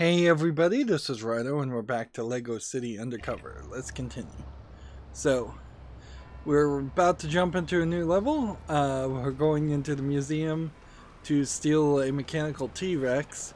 Hey everybody, this is Rydo and we're back to LEGO City Undercover. Let's continue. So, we're about to jump into a new level. We're going into the museum to steal a mechanical T-Rex.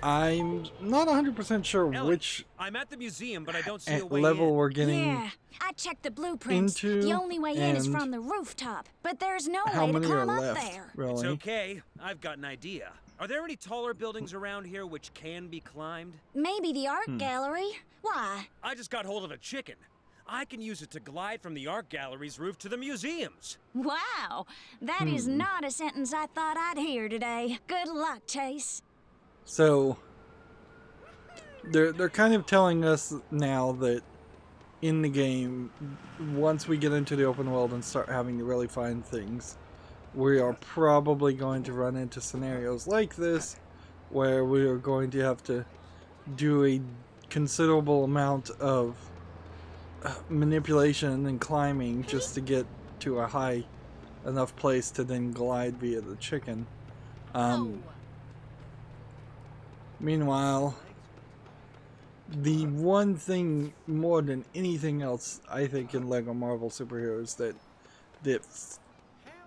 I'm not 100% sure Ellie, which I'm at the museum, but I don't see a way level in. we're getting Yeah, I checked the blueprints. into, The only way in is from the rooftop, but there's no how way to many are climb up left, there. really. It's okay. I've got an idea. Are there any taller buildings around here which can be climbed? Maybe the art gallery? Why? I just got hold of a chicken. I can use it to glide from the art gallery's roof to the museums. Wow, that is not a sentence I thought I'd hear today. Good luck, Chase. So, they're kind of telling us now that in the game, once we get into the open world and start having to really find things, we are probably going to run into scenarios like this where we are going to have to do a considerable amount of manipulation and climbing just to get to a high enough place to then glide via the chicken. Meanwhile, the one thing more than anything else I think in LEGO Marvel Superheroes that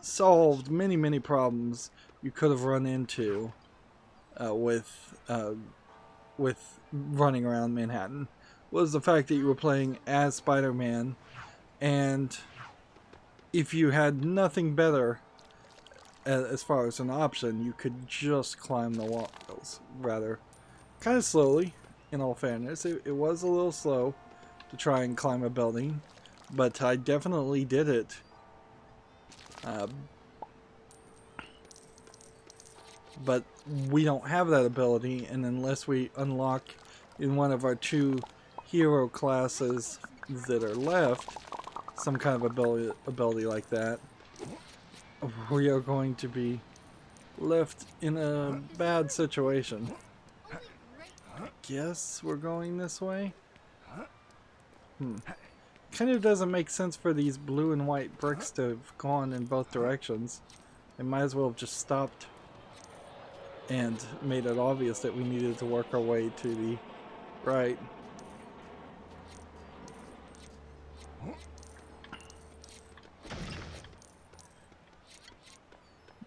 solved many problems you could have run into with running around Manhattan was the fact that you were playing as Spider-Man, and if you had nothing better as far as an option, you could just climb the walls rather kind of slowly. In all fairness, it was a little slow to try and climb a building, but I definitely did it. But we don't have that ability, and unless we unlock in one of our two hero classes that are left some kind of ability like that, we are going to be left in a bad situation. I guess we're going this way? Kind of doesn't make sense for these blue and white bricks to have gone in both directions. They might as well have just stopped and made it obvious that we needed to work our way to the right.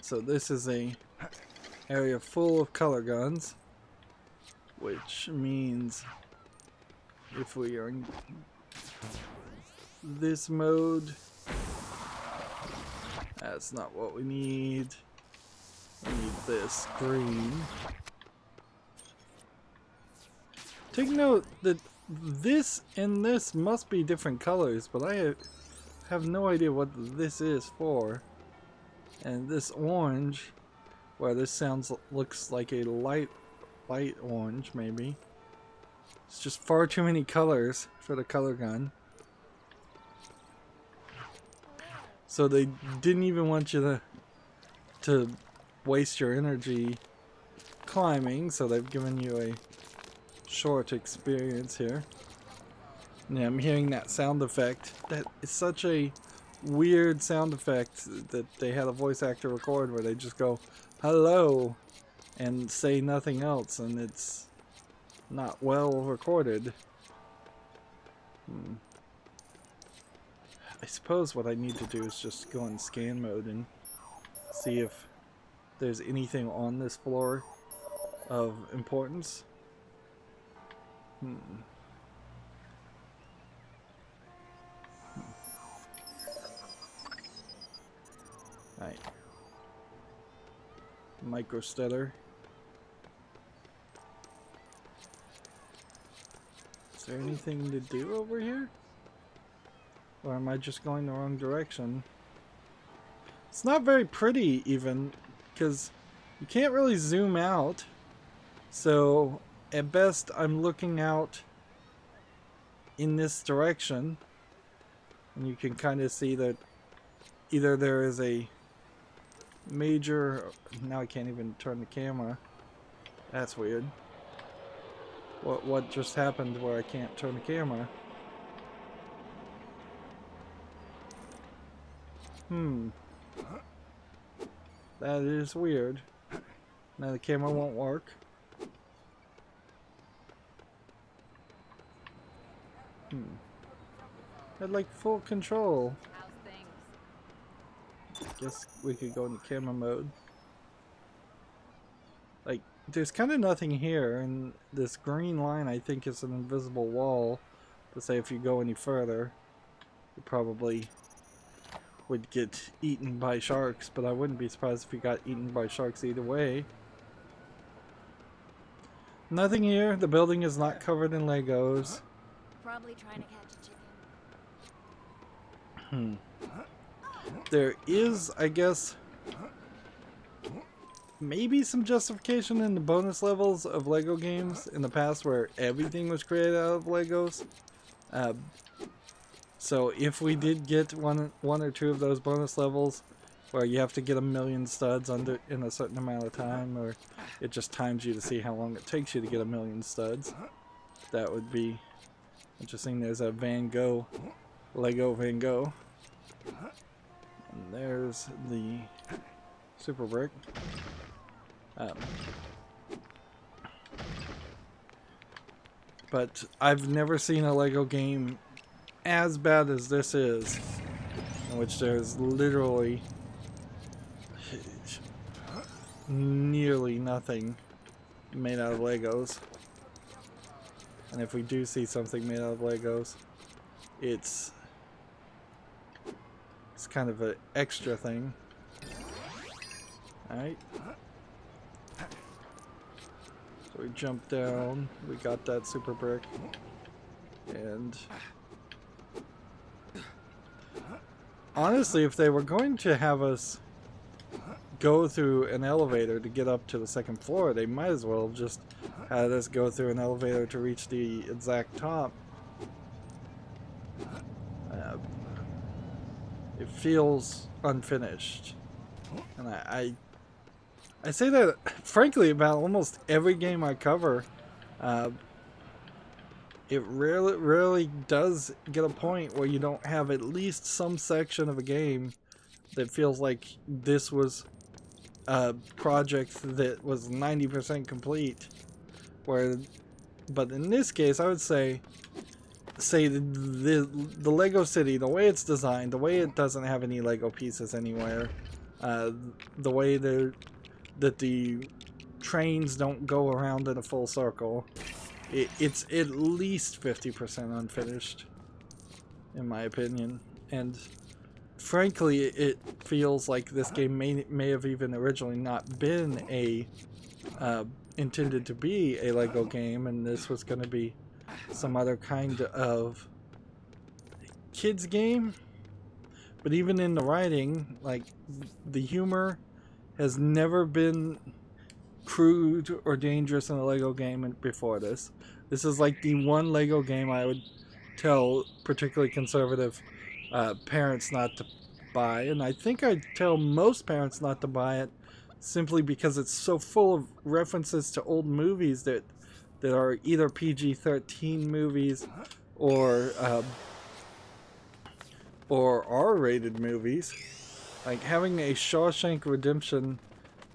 So this is a area full of color guns, which means if we are in this mode, that's not what we need. We need this green. Take note that this and this must be different colors, but I have no idea what this is for. And this orange, well, this looks like a light orange, maybe. It's just far too many colors for the color gun. So they didn't even want you to waste your energy climbing, so they've given you a short experience here. Yeah, I'm hearing that sound effect. That is such a weird sound effect that they had a voice actor record where they just go hello and say nothing else, and it's not well recorded. I suppose what I need to do is just go in scan mode and see if there's anything on this floor of importance. Right. Microstutter. Is there anything to do over here? Or am I just going the wrong direction? It's not very pretty even, because you can't really zoom out. So at best I'm looking out in this direction, and you can kind of see that either there is a major... Now I can't even turn the camera. That's weird. What just happened where I can't turn the camera? That is weird. Now the camera won't work. Had like full control. How's things? Guess we could go into camera mode. Like, there's kind of nothing here, and this green line I think is an invisible wall to say if you go any further, you probably would get eaten by sharks, but I wouldn't be surprised if you got eaten by sharks either way. Nothing here. The building is not covered in Legos. Probably trying to catch a chicken. There is, I guess, maybe some justification in the bonus levels of Lego games in the past where everything was created out of Legos. So if we did get one or two of those bonus levels where you have to get 1,000,000 studs in a certain amount of time, or it just times you to see how long it takes you to get 1,000,000 studs, that would be interesting. There's a Van Gogh, Lego Van Gogh. And there's the super brick. But I've never seen a Lego game as bad as this is, in which there's literally nearly nothing made out of Legos. And if we do see something made out of Legos, it's kind of an extra thing. Alright. So we jump down, we got that super brick, and honestly, if they were going to have us go through an elevator to get up to the second floor, they might as well have just had us go through an elevator to reach the exact top. It feels unfinished, and I say that frankly about almost every game I cover. It rarely does get a point where you don't have at least some section of a game that feels like this was a project that was 90% complete. But in this case, I would say the Lego City, the way it's designed, the way it doesn't have any Lego pieces anywhere, the way that the trains don't go around in a full circle, it's at least 50% unfinished, in my opinion. And frankly, it feels like this game may have even originally not been intended to be a Lego game, and this was going to be some other kind of kids game. But even in the writing, like, the humor has never been crude or dangerous in a Lego game before this. This is like the one Lego game I would tell particularly conservative parents not to buy, and I think I'd tell most parents not to buy it simply because it's so full of references to old movies that are either PG-13 movies or R-rated movies. Like, having a Shawshank Redemption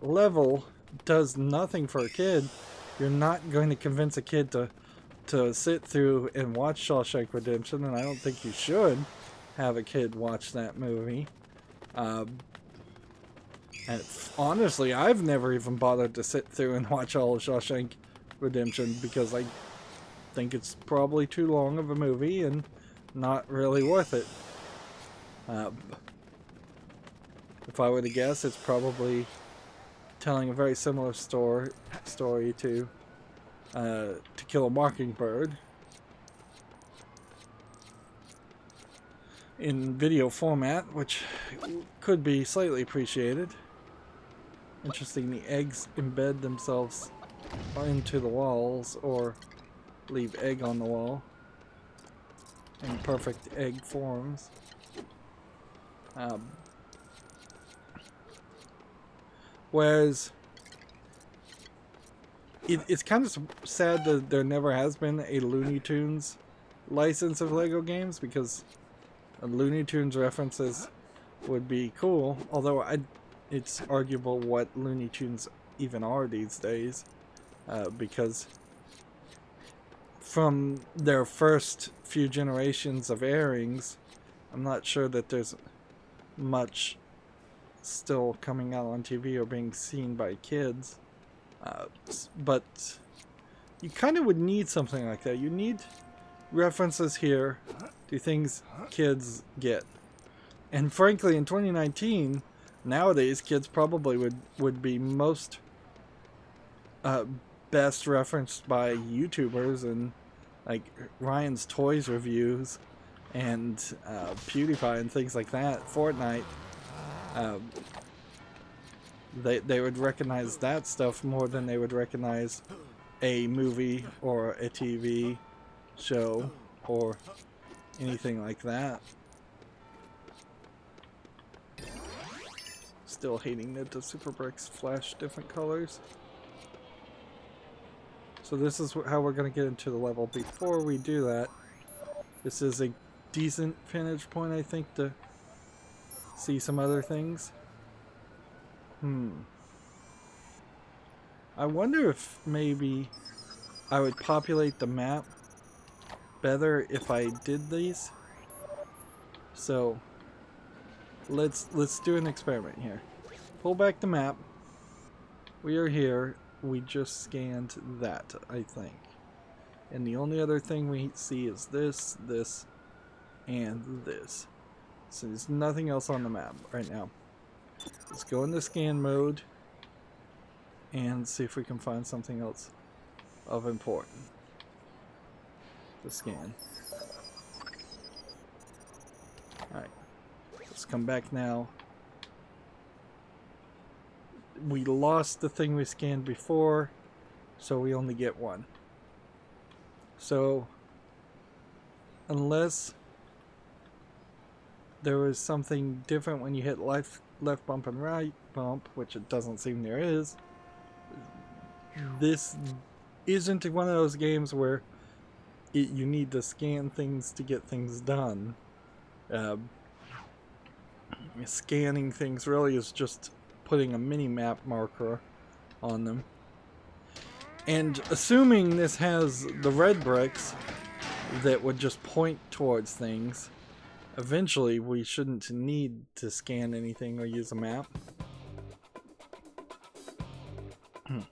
level does nothing for a kid. You're not going to convince a kid to sit through and watch Shawshank Redemption, and I don't think you should have a kid watch that movie. And honestly, I've never even bothered to sit through and watch all of Shawshank Redemption because I think it's probably too long of a movie and not really worth it. If I were to guess, it's probably telling a very similar story to To Kill a Mockingbird in video format, which could be slightly appreciated. Interesting, the eggs embed themselves into the walls or leave egg on the wall in perfect egg forms. Whereas it's kind of sad that there never has been a Looney Tunes license of Lego games, because Looney Tunes references would be cool, although it's arguable what Looney Tunes even are these days, because from their first few generations of airings, I'm not sure that there's much still coming out on TV or being seen by kids. But you kind of would need something like that. You need references here to things kids get. And frankly, in 2019, nowadays, kids probably would be most best referenced by YouTubers and like Ryan's Toys reviews and PewDiePie and things like that. Fortnite. They would recognize that stuff more than they would recognize a movie or a TV show or anything like that. Still hating that the super bricks flash different colors. So this is how we're going to get into the level. Before we do that, this is a decent vantage point, I think, to see some other things. I wonder if maybe I would populate the map better if I did these. So let's do an experiment here. Pull back the map. We are here. We just scanned that, I think. And the only other thing we see is this, this, and this. So there's nothing else on the map right now. Let's go into scan mode and see if we can find something else of importance to scan. Alright, let's come back now. We lost the thing we scanned before, so we only get one. So, unless there was something different when you hit left bump and right bump, which it doesn't seem there is, this isn't one of those games where you need to scan things to get things done. Scanning things really is just putting a mini-map marker on them. And assuming this has the red bricks that would just point towards things, eventually we shouldn't need to scan anything or use a map. I'm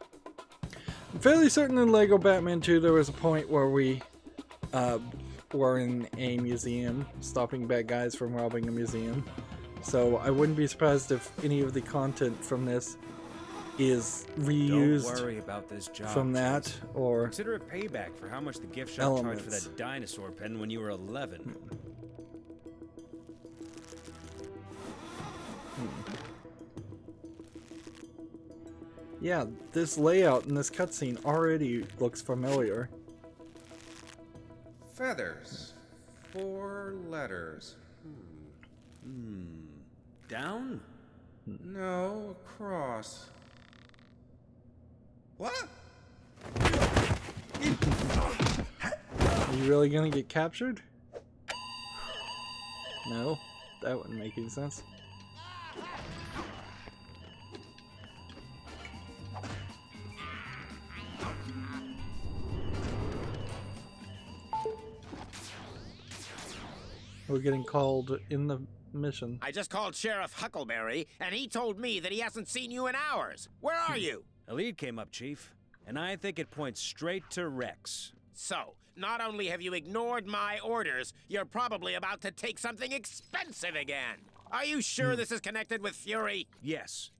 fairly certain in LEGO Batman 2 there was a point where we were in a museum, stopping bad guys from robbing a museum. So I wouldn't be surprised if any of the content from this is reused. Don't worry about this job, from that, Chase. or Consider it payback for how much the gift shop elements. charged for that dinosaur pen when you were 11. Yeah, this layout in this cutscene already looks familiar. Feathers. 4 letters. Down? No, across. What? Are you really gonna get captured? No, that wouldn't make any sense. We're getting called in the mission. I just called Sheriff Huckleberry, and he told me that he hasn't seen you in hours. Where are you? A lead came up, Chief, and I think it points straight to Rex. So, not only have you ignored my orders, you're probably about to take something expensive again. Are you sure this is connected with Fury? Yes.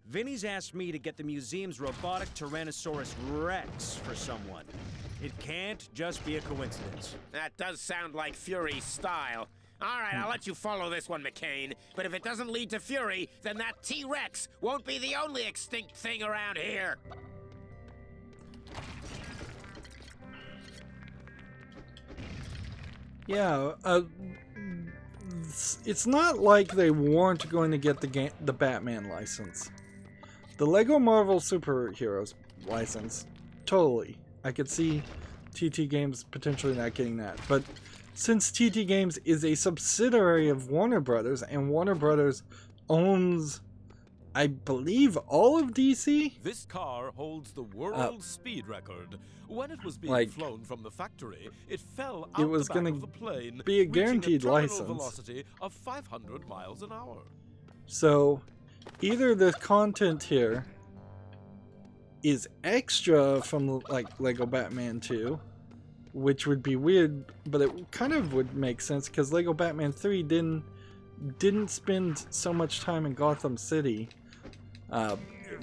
Vinny's asked me to get the museum's robotic Tyrannosaurus Rex for someone. It can't just be a coincidence. That does sound like Fury's style. All right, I'll let you follow this one, McCain. But if it doesn't lead to Fury, then that T-Rex won't be the only extinct thing around here. Yeah, it's not like they weren't going to get the Batman license. The LEGO Marvel Superheroes license, totally. I could see TT Games potentially not getting that, but since TT Games is a subsidiary of Warner Brothers, and Warner Brothers owns I believe all of DC. This car holds the world speed record. When it was being like, flown from the factory, it fell it out was the back gonna of the plane, be a reaching guaranteed terminal license. velocity of 500 miles an hour. So, either the content here is extra from like Lego Batman 2, which would be weird, but it kind of would make sense because Lego Batman 3 didn't spend so much time in Gotham City,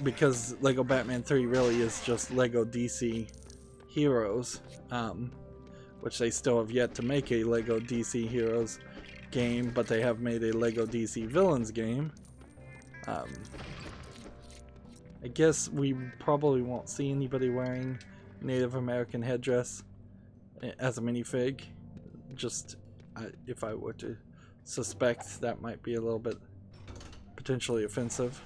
because Lego Batman 3 really is just Lego DC Heroes, which they still have yet to make a Lego DC Heroes game, but they have made a Lego DC Villains game. I guess we probably won't see anybody wearing Native American headdress as a minifig. Just if I were to suspect, that might be a little bit potentially offensive.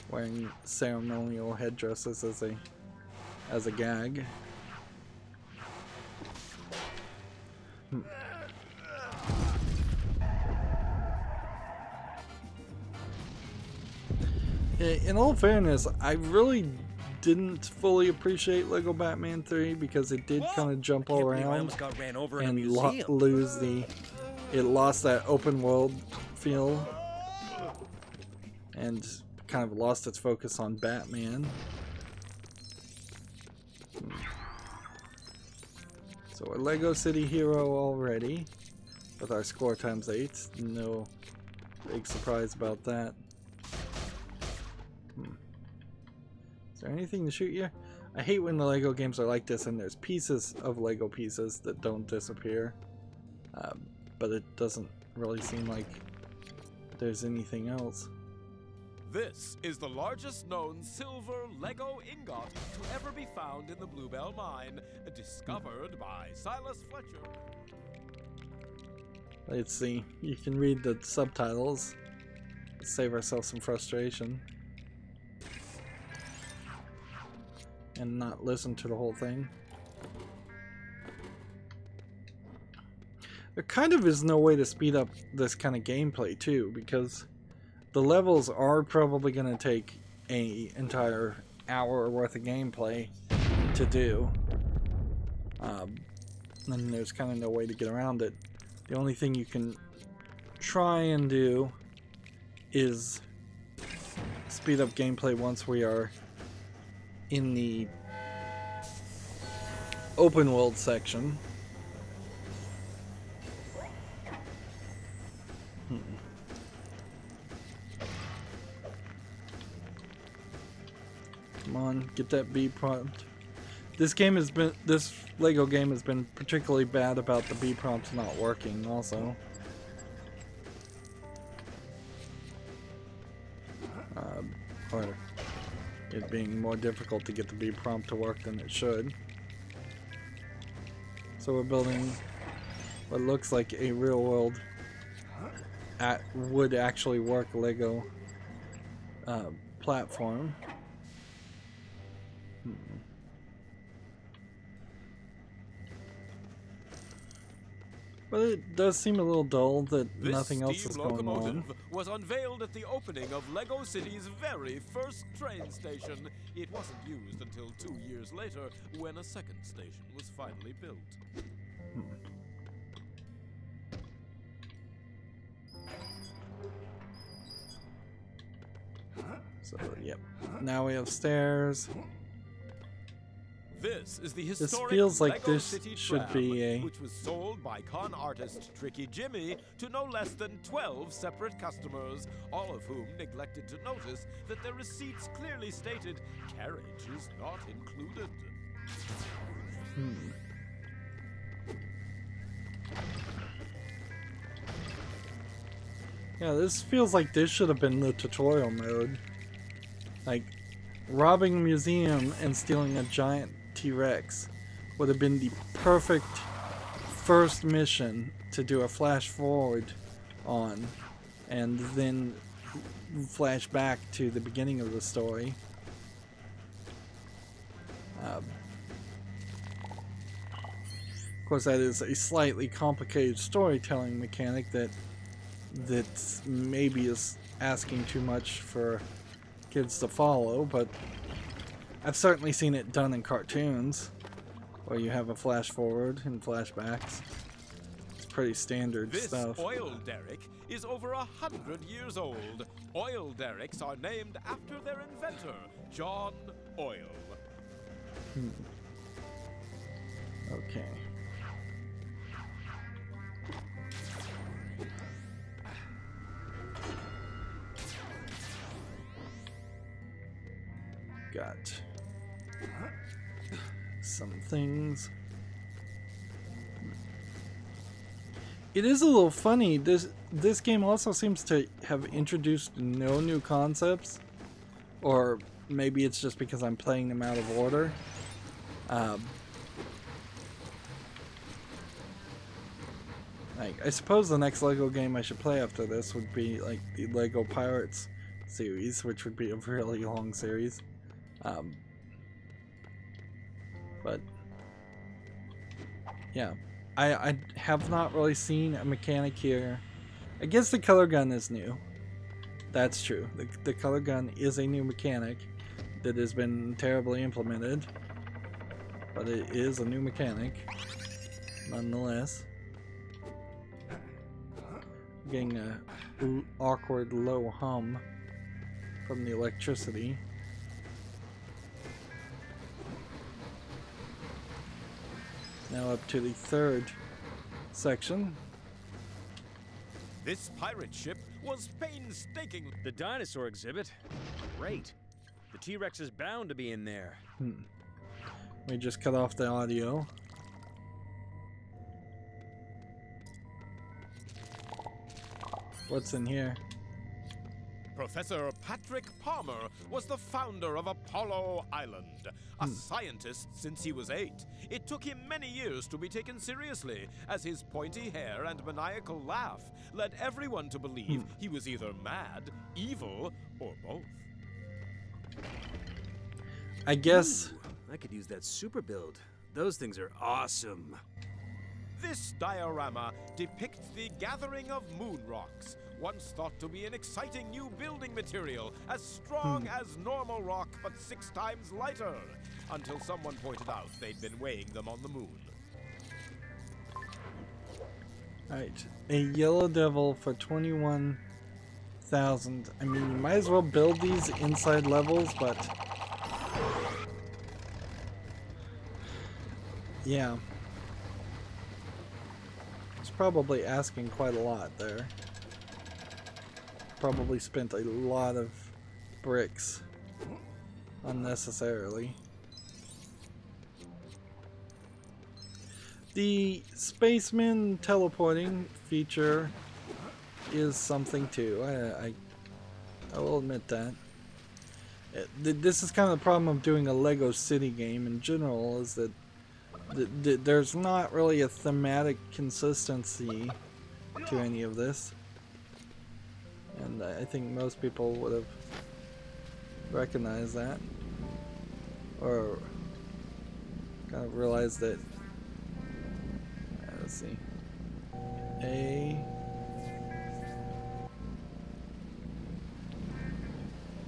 Wearing ceremonial headdresses as a gag. In all fairness, I really didn't fully appreciate Lego Batman 3 because it did kind of jump all around and it lost that open world feel and kind of lost its focus on Batman. So a Lego City hero already with our score times 8. No big surprise about that. Is there anything to shoot you? I hate when the Lego games are like this and there's pieces of Lego pieces that don't disappear. But it doesn't really seem like there's anything else. This is the largest known silver Lego ingot to ever be found in the Bluebell mine, discovered by Silas Fletcher. Let's see. You can read the subtitles. Save ourselves some frustration. And not listen to the whole thing. There kind of is no way to speed up this kind of gameplay too, because the levels are probably going to take an entire hour worth of gameplay to do. And there's kind of no way to get around it. The only thing you can try and do is speed up gameplay once we are in the open world section. Come on, get that B prompt. This Lego game has been particularly bad about the B prompts not working also. Or it being more difficult to get the B prompt to work than it should. So we're building what looks like a real world would actually work Lego platform. But it does seem a little dull that nothing else is going on. Was unveiled at the opening of Lego City's very first train station. It wasn't used until 2 years later, when a second station was finally built. So, yep. Now we have stairs. This is the historic feels like Lego this City should tram, be a- which was sold by con artist Tricky Jimmy to no less than 12 separate customers, all of whom neglected to notice that their receipts clearly stated carriage is not included. Yeah, this feels like this should have been the tutorial mode. Like, robbing a museum and stealing a giant T-Rex would have been the perfect first mission to do a flash forward on, and then flash back to the beginning of the story. Of course, that is a slightly complicated storytelling mechanic that maybe is asking too much for kids to follow, but I've certainly seen it done in cartoons where you have a flash forward and flashbacks. It's pretty standard stuff. This oil derrick is over 100 years old. Oil derricks are named after their inventor, John Oil. Okay. Got some things. It is a little funny. This game also seems to have introduced no new concepts, or maybe it's just because I'm playing them out of order. I suppose the next LEGO game I should play after this would be like the LEGO Pirates series, which would be a really long series. But yeah, I have not really seen a mechanic here. I guess the color gun is new. That's true. The color gun is a new mechanic that has been terribly implemented, but it is a new mechanic nonetheless. Getting a awkward low hum from the electricity. Now up to the third section. This pirate ship was painstaking. The dinosaur exhibit? Great. The T-Rex is bound to be in there. We just cut off the audio. What's in here? Professor Patrick Palmer was the founder of Apollo Island, a scientist since he was 8. It took him many years to be taken seriously, as his pointy hair and maniacal laugh led everyone to believe he was either mad, evil, or both. I guess. Ooh, I could use that super build. Those things are awesome. This diorama depicts the gathering of moon rocks, once thought to be an exciting new building material, as strong as normal rock but 6 times lighter, until someone pointed out they'd been weighing them on the moon. Alright, a yellow devil for 21,000. I mean, you might as well build these inside levels, but yeah. It's probably asking quite a lot there. Probably spent a lot of bricks unnecessarily. The spaceman teleporting feature is something too. I will admit that. This is kind of the problem of doing a LEGO City game in general, is that there's not really a thematic consistency to any of this. And I think most people would have recognized that, or kind of realized that. Let's see.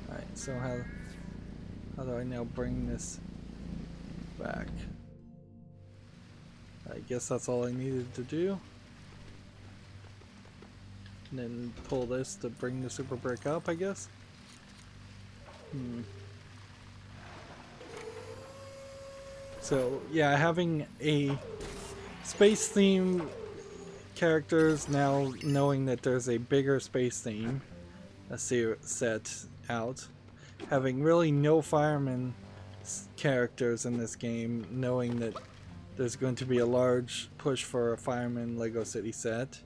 Alright, so how do I now bring this back? I guess that's all I needed to do. And then pull this to bring the super brick up, I guess. So yeah, having a space theme characters, now knowing that there's a bigger space theme set out, having really no fireman characters in this game, knowing that there's going to be a large push for a fireman LEGO City set.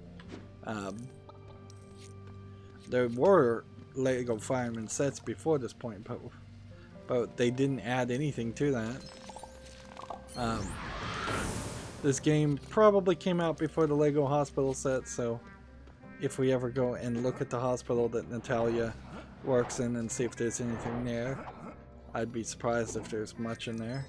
There were LEGO fireman sets before this point, but they didn't add anything to that. This game probably came out before the LEGO hospital set, so if we ever go and look at the hospital that Natalia works in and see if there's anything there, I'd be surprised if there's much in there.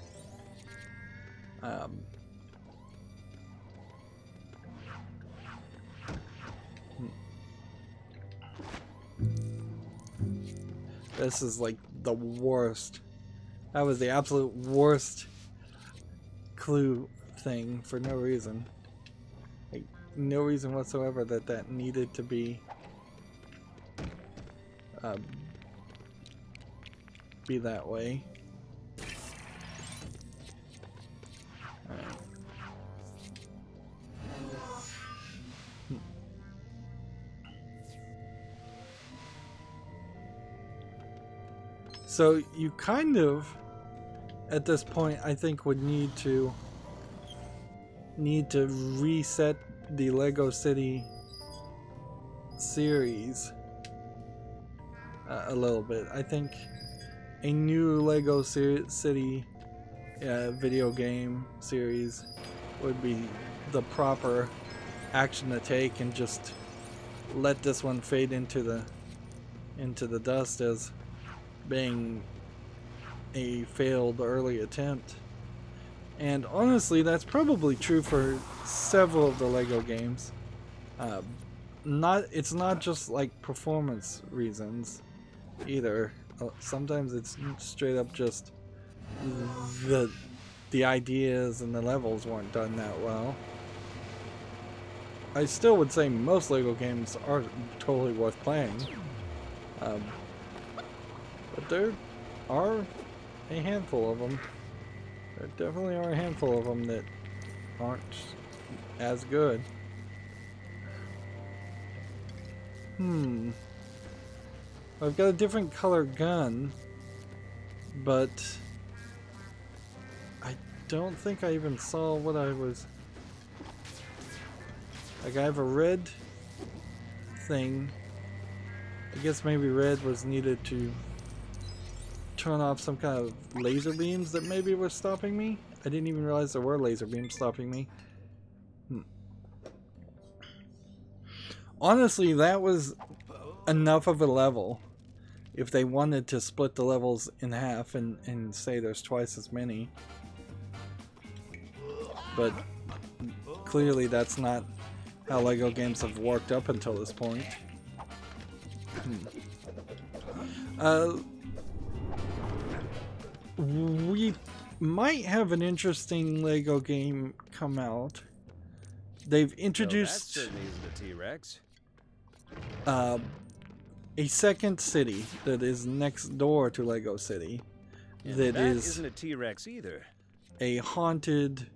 This is like the worst. That was the absolute worst clue thing for no reason. Like, no reason whatsoever that needed to be that way. Alright. So you kind of, at this point, I think would need to reset the LEGO City series a little bit. I think a new LEGO City video game series would be the proper action to take, and just let this one fade into the dust as being a failed early attempt. And honestly, that's probably true for several of the LEGO games. It's not just like performance reasons either. Sometimes it's straight up just the ideas and the levels weren't done that well. I still would say most LEGO games are totally worth playing. But there are a handful of them. There definitely are a handful of them that aren't as good. I've got a different color gun, but I don't think I even saw what I was... Like, I have a red thing. I guess maybe red was needed to turn off some kind of laser beams that maybe were stopping me. I didn't even realize there were laser beams stopping me. Honestly, that was enough of a level. If they wanted to split the levels in half and say there's twice as many. But clearly that's not how LEGO games have worked up until this point. We might have an interesting LEGO game come out. They've introduced... So that certainly isn't a T-Rex. A second city that is next door to LEGO City. And that isn't a T-Rex either. A haunted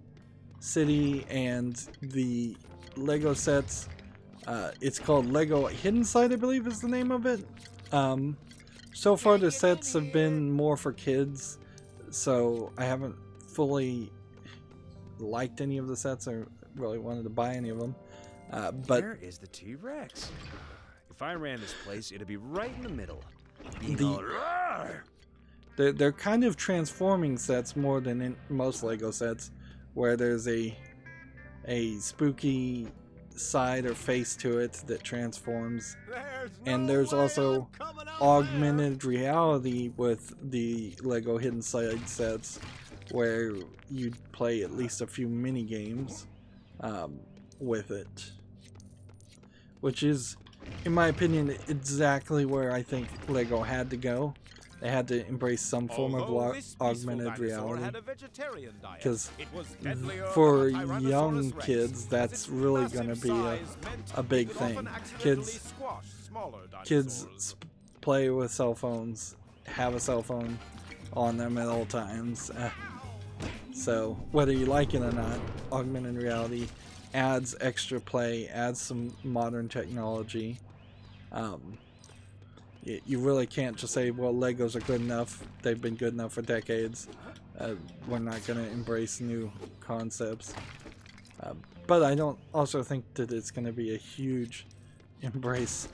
city, and the LEGO sets, it's called LEGO Hidden Side, I believe is the name of it. So far the sets have been more for kids, so I haven't fully liked any of the sets or really wanted to buy any of them. But where is the T-Rex? If I ran this place, it'd be right in the middle. They're kind of transforming sets more than in most LEGO sets, where there's a spooky side or face to it that transforms. And there's also augmented reality with the LEGO Hidden Side sets, where you play at least a few mini games with it, which is, in my opinion, exactly where I think LEGO had to go. They had to embrace some form of augmented reality, because for young kids, that's really going to be a big thing. Kids play with cell phones, have a cell phone on them at all times. So whether you like it or not, augmented reality adds extra play, adds some modern technology. You really can't just say, well, Legos are good enough, they've been good enough for decades, we're not going to embrace new concepts. But I don't also think that it's going to be a huge embrace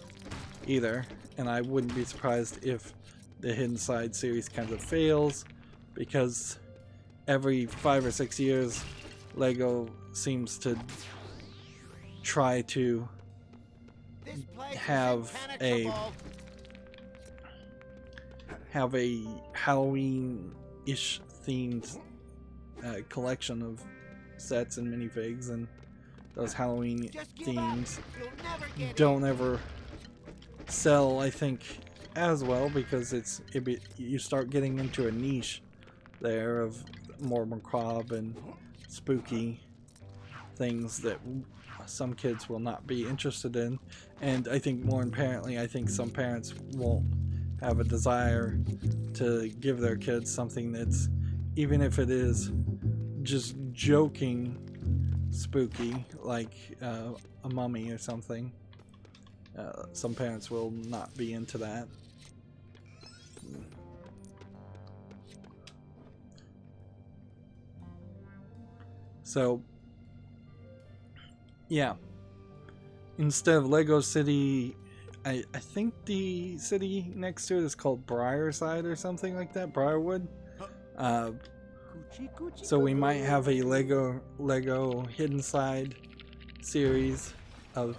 either, and I wouldn't be surprised if the Hidden Side series kind of fails, because every 5 or 6 years LEGO seems to try to have a Halloween-ish themed collection of sets and minifigs, and those Halloween themes don't ever sell, I think, as well because you start getting into a niche there of more macabre and spooky things that some kids will not be interested in, and I think more apparently, I think some parents won't have a desire to give their kids something that's, even if it is just joking spooky, like a mummy or something. Some parents will not be into that. So, yeah. Instead of Lego City, I think the city next to it is called Briarside or something like that, Briarwood. So we might have a Lego Hidden Side series of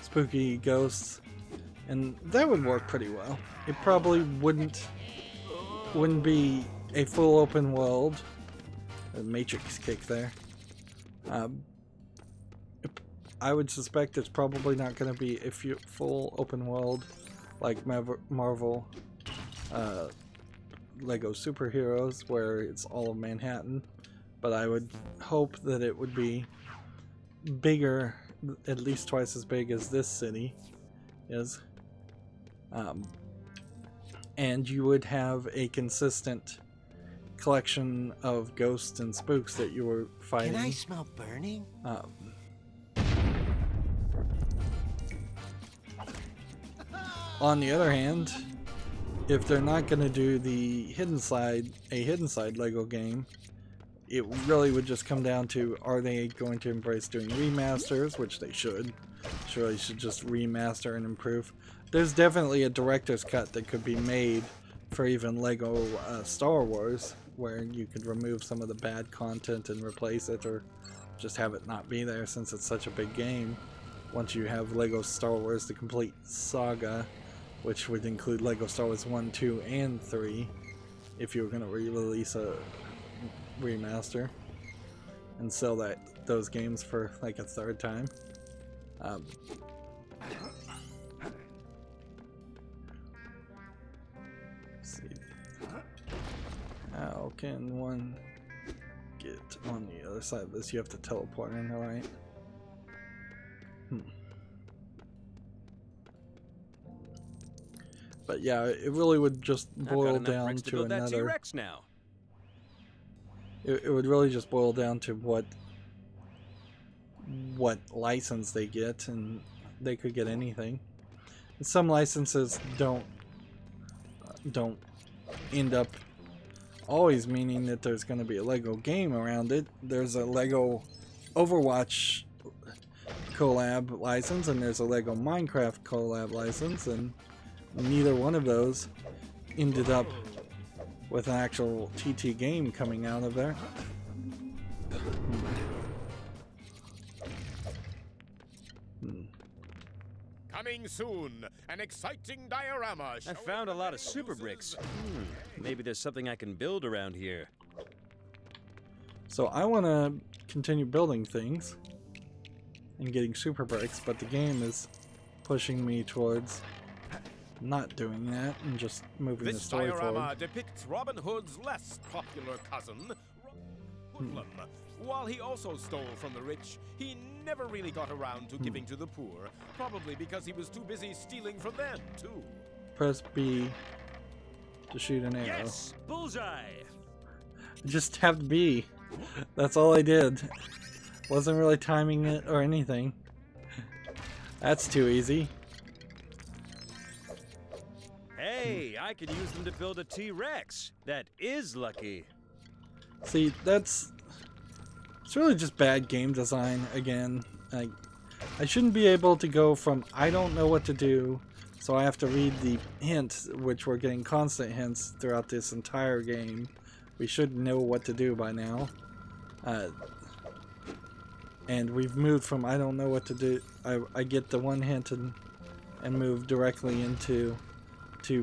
spooky ghosts, and that would work pretty well. It probably wouldn't be a full open world. A Matrix kick there. I would suspect it's probably not going to be a full open world like Marvel Lego Superheroes, where it's all of Manhattan, but I would hope that it would be bigger, at least twice as big as this city is, and you would have a consistent collection of ghosts and spooks that you were fighting. Can I smell burning? On the other hand, if they're not going to do the hidden side Lego game, it really would just come down to, are they going to embrace doing remasters, which they should. Surely should just remaster and improve. There's definitely a director's cut that could be made for even Lego Star Wars, where you could remove some of the bad content and replace it, or just have it not be there since it's such a big game. Once you have Lego Star Wars The Complete Saga, which would include Lego Star Wars 1, 2, and 3, if you were going to re-release a remaster and sell those games for like a third time. Let's see. How can one get on the other side of this? You have to teleport in, alright? But yeah, it really would just boil down to another. T-Rex now. It would really just boil down to what license they get, and they could get anything. And some licenses don't end up always meaning that there's going to be a Lego game around it. There's a Lego Overwatch collab license, and there's a Lego Minecraft collab license, and neither one of those ended up with an actual TT game coming out of there. Coming soon, an exciting diorama. I found a lot of super bricks. Maybe there's something I can build around here. So I want to continue building things and getting super bricks, but the game is pushing me towards not doing that and just moving the story forward. This diorama depicts Robin Hood's less popular cousin, Hoodlum. While he also stole from the rich, he never really got around to giving to the poor, probably because he was too busy stealing from them, too. Press B to shoot an arrow. Yes! Bullseye! Just tapped B. That's all I did. Wasn't really timing it or anything. That's too easy. Hey, I could use them to build a T-Rex. That is lucky. See, it's really just bad game design again. I shouldn't be able to go from I don't know what to do, so I have to read the hint, which we're getting constant hints throughout this entire game. We should know what to do by now. And we've moved from I don't know what to do. I get the one hint and move directly into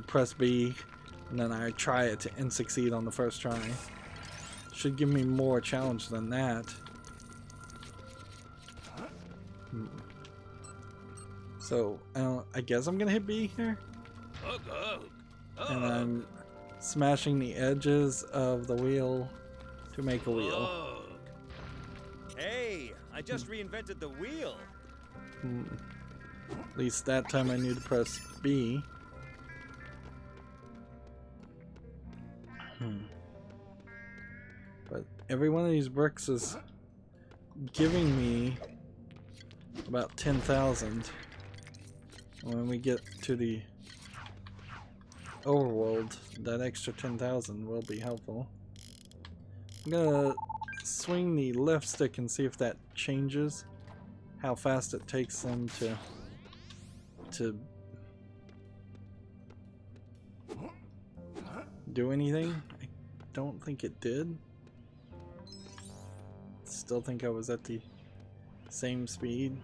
press B, and then I try it and succeed on the first try. Should give me more challenge than that. So I guess I'm gonna hit B here. And I'm smashing the edges of the wheel to make a wheel. Look. Hey, I just reinvented the wheel. At least that time I knew to press B. But every one of these bricks is giving me about 10,000. When we get to the overworld, that extra 10,000 will be helpful. I'm gonna swing the left stick and see if that changes how fast it takes them to do anything. I don't think it did. Still think I was at the same speed.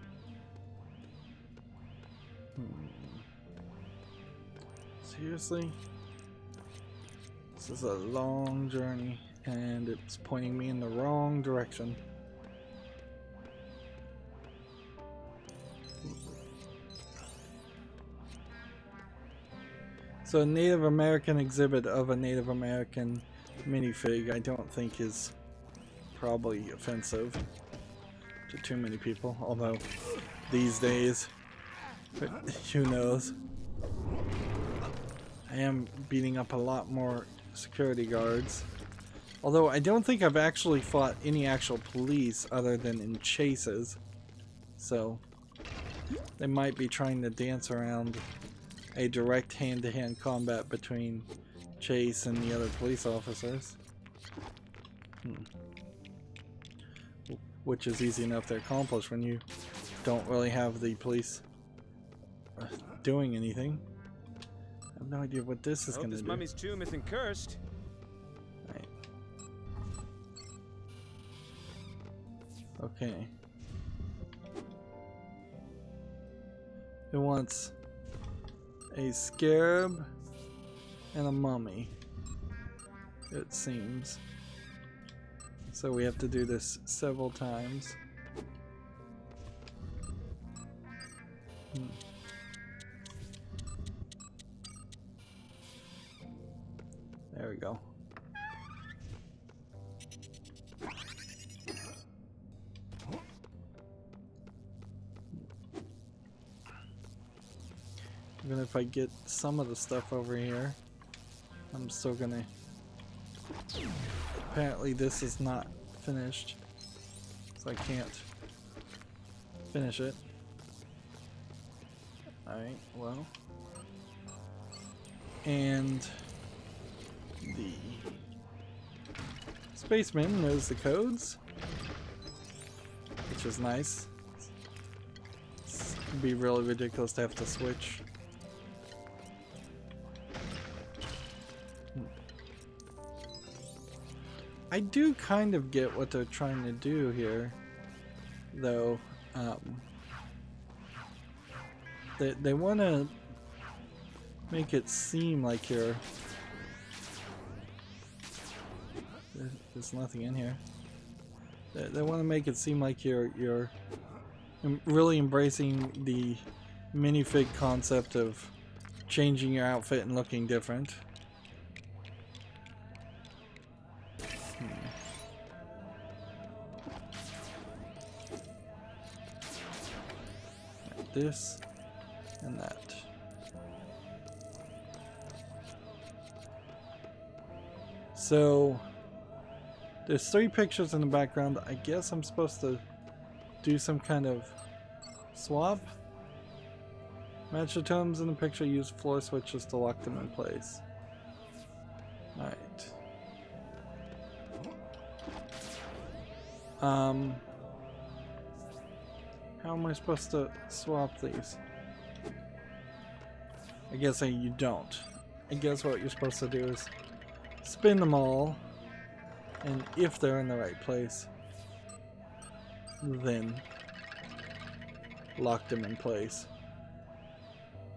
Seriously? This is a long journey and it's pointing me in the wrong direction. So a Native American exhibit of a Native American minifig I don't think is probably offensive to too many people, although these days, who knows. I am beating up a lot more security guards, although I don't think I've actually fought any actual police other than in chases, so they might be trying to dance around a direct hand-to-hand combat between Chase and the other police officers. Which is easy enough to accomplish when you don't really have the police doing anything. I have no idea what this is going to do. This mummy's tomb isn't cursed. Right. Okay. It wants a scarab and a mummy, it seems. So we have to do this several times. There we go. Even if I get some of the stuff over here, I'm still gonna... Apparently this is not finished, so I can't finish it. Alright, well. And the spaceman knows the codes, which is nice. It'd be really ridiculous to have to switch. I do kind of get what they're trying to do here, though. They want to make it seem like you're... There's nothing in here. They want to make it seem like you're really embracing the minifig concept of changing your outfit and looking different. This and that. So there's 3 pictures in the background. I guess I'm supposed to do some kind of swap. Match the totems in the picture, use floor switches to lock them in place. Alright. How am I supposed to swap these? I guess you don't. I guess what you're supposed to do is spin them all, and if they're in the right place, then lock them in place.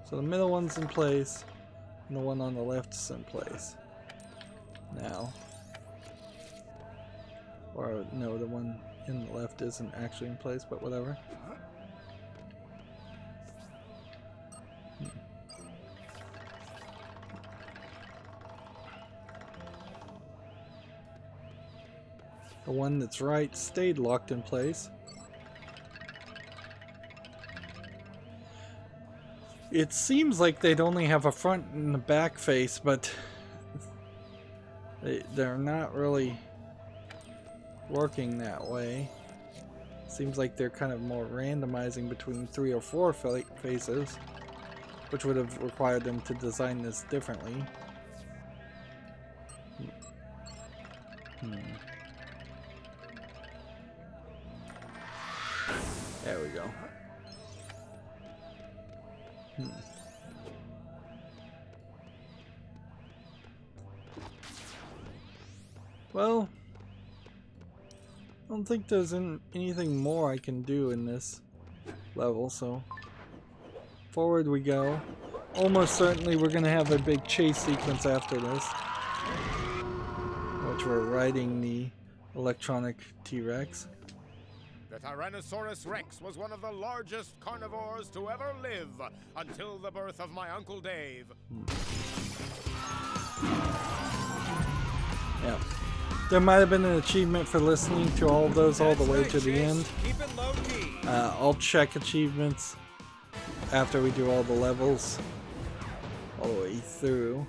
So the middle one's in place, and the one on the left's in place. Now. Or no, the one in the left isn't actually in place, but whatever. The one that's right stayed locked in place. It seems like they'd only have a front and a back face, but they're not really working that way. Seems like they're kind of more randomizing between 3 or 4 faces, which would have required them to design this differently. There we go. Well, I don't think there's anything more I can do in this level, so forward we go. Almost certainly we're going to have a big chase sequence after this, which we're riding the electronic T-Rex. The Tyrannosaurus Rex was one of the largest carnivores to ever live until the birth of my Uncle Dave. Yeah. There might have been an achievement for listening to all of those all the way to the end. Keep it low key. I'll check achievements after we do all the levels all the way through.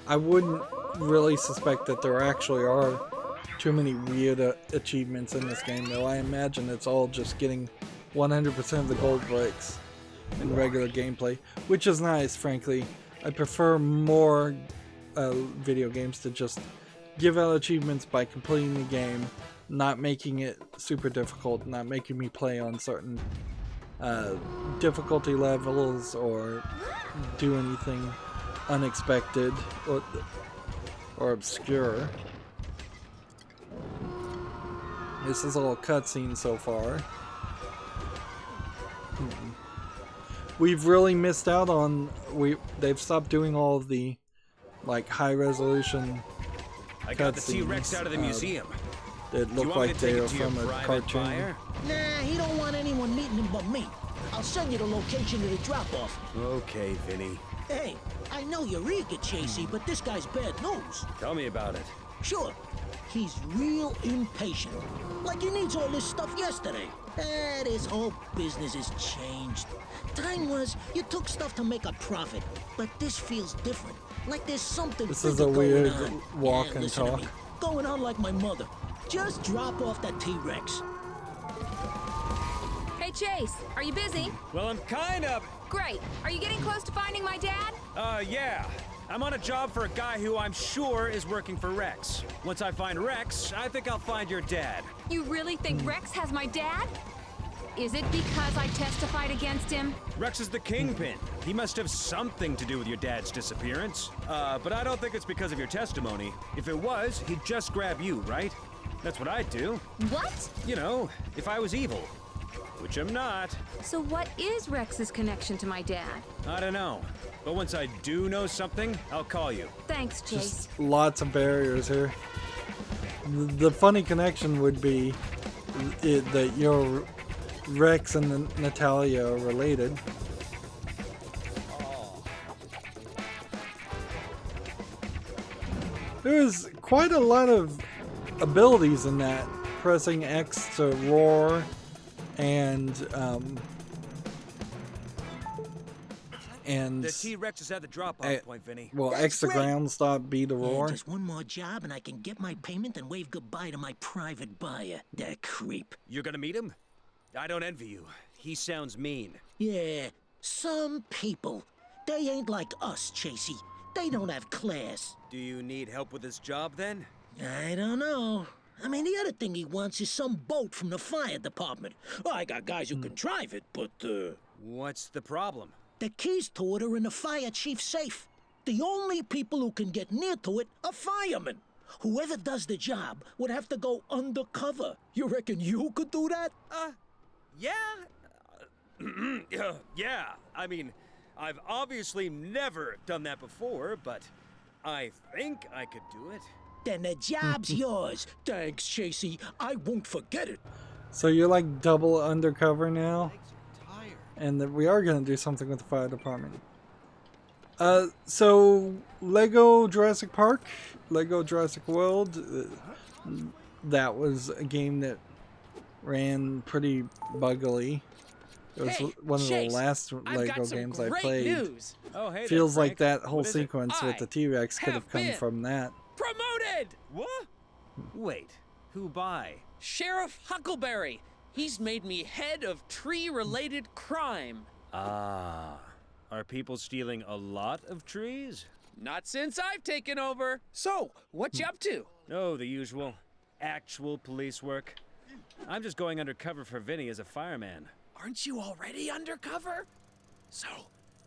I wouldn't really suspect that there actually are too many weird achievements in this game, though. I imagine it's all just getting 100% of the gold bricks in regular gameplay, which is nice, frankly. I prefer more video games to just give out achievements by completing the game, not making it super difficult, not making me play on certain difficulty levels or do anything unexpected or obscure. This is all cutscene so far. We've really missed out on they've stopped doing all of the like high resolution I got the T-Rex out of the museum. That look like they are from a cartoon. Nah, he don't want anyone meeting him but me. I'll send you the location of the drop-off. Okay, Vinny. Hey, I know you're eager, Chasey, but this guy's bad news. Tell me about it. Sure, he's real impatient. Like he needs all this stuff yesterday. This whole business has changed. Time was, you took stuff to make a profit, but this feels different. Like there's something This is a weird walk and listen to talk. me. Going on like my mother. Just drop off that T-Rex. Hey, Chase, are you busy? Well, I'm kind of... Great. Are you getting close to finding my dad? Yeah. I'm on a job for a guy who I'm sure is working for Rex. Once I find Rex, I think I'll find your dad. You really think Rex has my dad? Is it because I testified against him? Rex is the kingpin. He must have something to do with your dad's disappearance. But I don't think it's because of your testimony. If it was, he'd just grab you, right? That's what I'd do. What? You know, if I was evil. Which I'm not. So what is Rex's connection to my dad? I don't know. But once I do know something, I'll call you. Thanks, Chase. Just lots of barriers here. The funny connection would be that your Rex and Natalia are related. There's quite a lot of abilities in that. Pressing X to roar and the T-Rex is at the drop-off point, Vinny. well, That's X to great. ground stop, B to Yeah, roar. just one more job and I can get my payment and wave goodbye to my private buyer. That creep. You're gonna meet him? I don't envy you. He sounds mean. Yeah, some people. They ain't like us, Chasey. They don't have class. Do you need help with this job, then? I don't know. I mean, the other thing he wants is some boat from the fire department. Well, I got guys who can drive it, but, What's the problem? the keys to it are in the fire chief's safe. The only people who can get near to it are firemen. Whoever does the job would have to go undercover. You reckon you could do that? Yeah. Yeah. I mean, I've obviously never done that before, but I think I could do it. Then the job's yours. Thanks, Chasey. I won't forget it. So you're like double undercover now? And that we are going to do something with the fire department. So Lego Jurassic Park, Lego Jurassic World, that was a game that ran pretty buggily. It was one of the last Lego games I played. Oh, hey there, Feels like Frank. that whole What is it? sequence with the T-Rex could have come from that. Promoted! What? Wait, who by? Sheriff Huckleberry. He's made me head of tree-related crime. Ah, are people stealing a lot of trees? Not since I've taken over. So, what you up to? Oh, the usual. Actual police work. I'm just going undercover for Vinny as a fireman. Aren't you already undercover? So,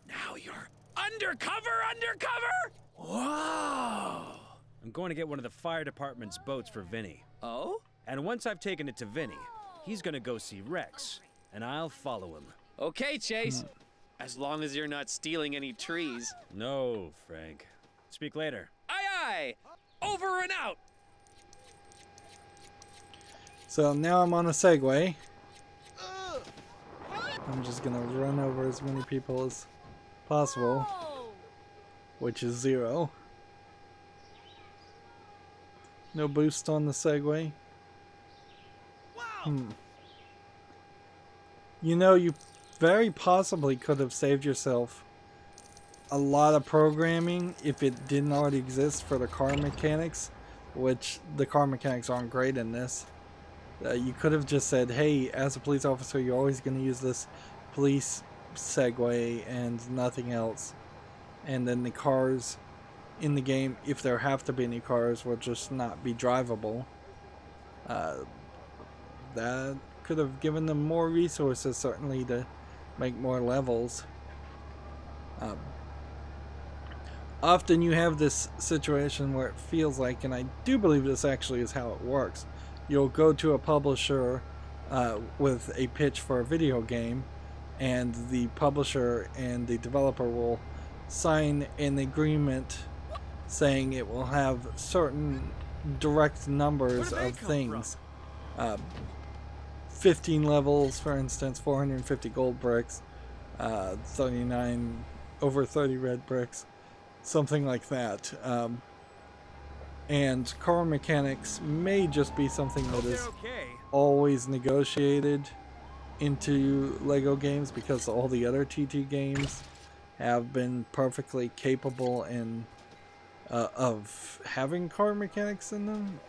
now you're undercover? Whoa! I'm going to get one of the fire department's boats for Vinny. Oh? And once I've taken it to Vinny, he's gonna go see Rex, and I'll follow him. Okay, Chase. As long as you're not stealing any trees. No, Frank. Speak later. Aye, aye! Over and out! So now I'm on a Segway. I'm just gonna run over as many people as possible, which is 0. No boost on the Segway. You know, you very possibly could have saved yourself a lot of programming if it didn't already exist for the car mechanics, which the car mechanics aren't great in this. You could have just said, hey, as a police officer, you're always going to use this police Segway and nothing else. And then the cars in the game, if there have to be any cars, will just not be drivable. That could have given them more resources, certainly, to make more levels. Often you have this situation where it feels like, and I do believe this actually is how it works, you'll go to a publisher with a pitch for a video game, and the publisher and the developer will sign an agreement saying it will have certain direct numbers of things. 15 levels, for instance, 450 gold bricks, 39 over 30 red bricks, something like that. And car mechanics may just be something that is always negotiated into LEGO games, because all the other TT games have been perfectly capable in of having car mechanics in them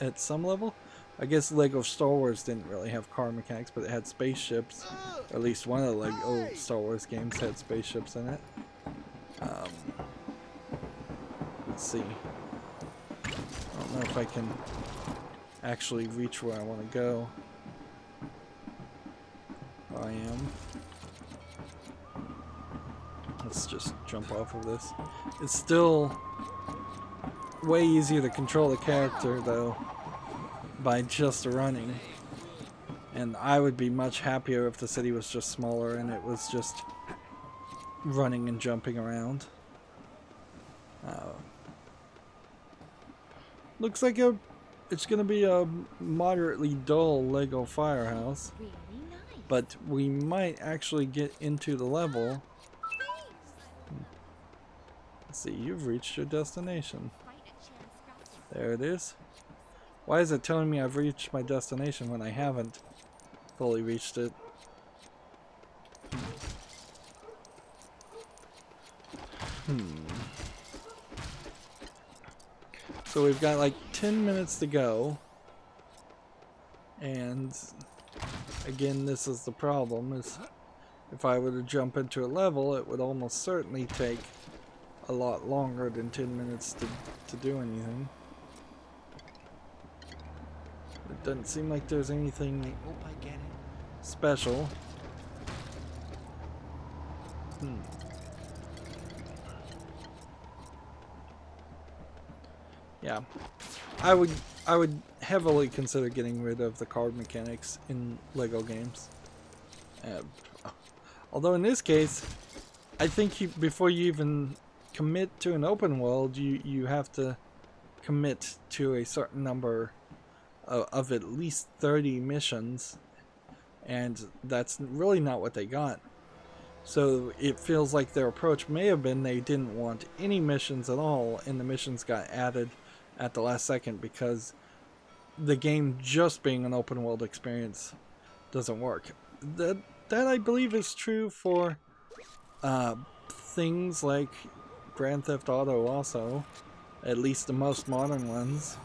at some level. I guess LEGO Star Wars didn't really have car mechanics, but it had spaceships. Or at least one of the LEGO Star Wars games had spaceships in it. Let's see. I don't know if I can actually reach where I want to go. I am. Let's just jump off of this. It's still way easier to control the character, though, by just running. And I would be much happier if the city was just smaller and it was just running and jumping around. Looks like it's going to be a moderately dull LEGO firehouse. But we might actually get into the level. Let's see, you've reached your destination. There it is. Why is it telling me I've reached my destination when I haven't fully reached it? So we've got like 10 minutes to go. And again, this is the problem, is if I were to jump into a level, it would almost certainly take a lot longer than 10 minutes to do anything. It doesn't seem like there's anything special. Yeah, I would heavily consider getting rid of the card mechanics in LEGO games. Although in this case, I think before you even commit to an open world, you have to commit to a certain number of at least 30 missions, and that's really not what they got. So it feels like their approach may have been they didn't want any missions at all, and the missions got added at the last second because the game just being an open world experience doesn't work. That I believe is true for things like Grand Theft Auto also, at least the most modern ones.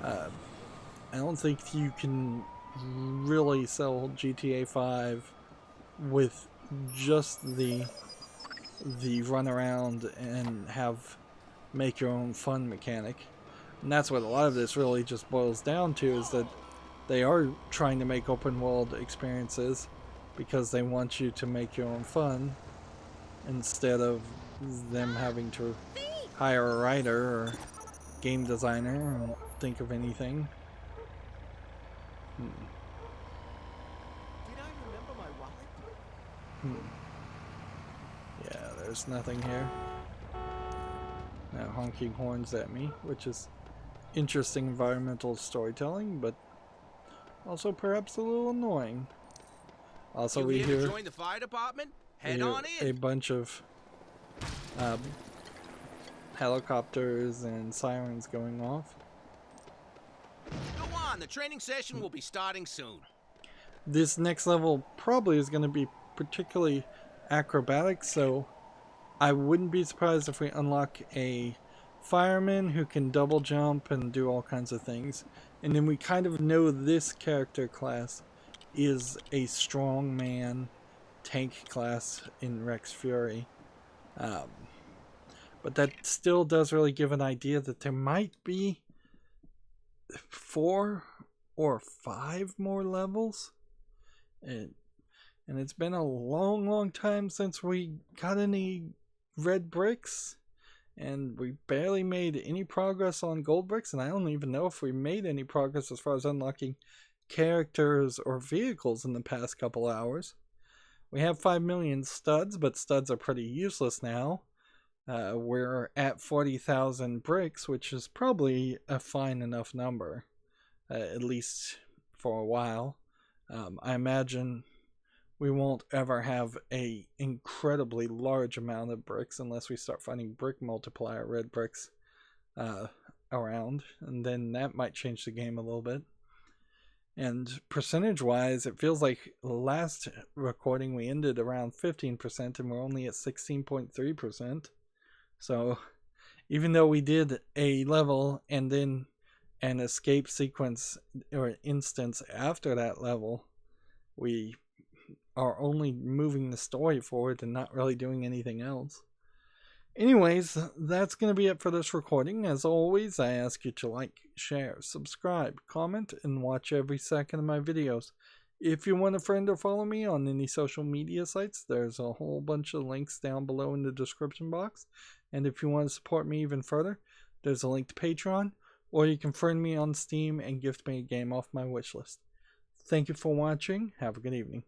I don't think you can really sell GTA 5 with just the run around and make your own fun mechanic. And that's what a lot of this really just boils down to, is that they are trying to make open world experiences because they want you to make your own fun instead of them having to hire a writer or game designer and think of anything. Did I remember my wallet? Yeah, there's nothing here. Now honking horns at me, which is interesting environmental storytelling, but also perhaps a little annoying. Also, we hear join the fire department? Head on in. a bunch of helicopters and sirens going off. Go on, the training session will be starting soon. This next level probably is going to be particularly acrobatic, so I wouldn't be surprised if we unlock a fireman who can double jump and do all kinds of things. And then we kind of know this character class is a strong man tank class in Rex Fury. But that still does really give an idea that there might be 4 or 5 more levels. And it's been a long time since we got any red bricks. And we barely made any progress on gold bricks, and I don't even know if we made any progress as far as unlocking characters or vehicles in the past couple hours. We have 5 million studs, but studs are pretty useless now. We're at 40,000 bricks, which is probably a fine enough number, at least for a while. I imagine we won't ever have a incredibly large amount of bricks unless we start finding brick multiplier red bricks around, and then that might change the game a little bit. And percentage wise, it feels like last recording we ended around 15% and we're only at 16.3%. So even though we did a level and then an escape sequence or instance after that level, we are only moving the story forward and not really doing anything else. Anyways, that's going to be it for this recording. As always, I ask you to like, share, subscribe, comment, and watch every second of my videos. If you want a friend or follow me on any social media sites, there's a whole bunch of links down below in the description box. And if you want to support me even further, there's a link to Patreon, or you can friend me on Steam and gift me a game off my wishlist. Thank you for watching. Have a good evening.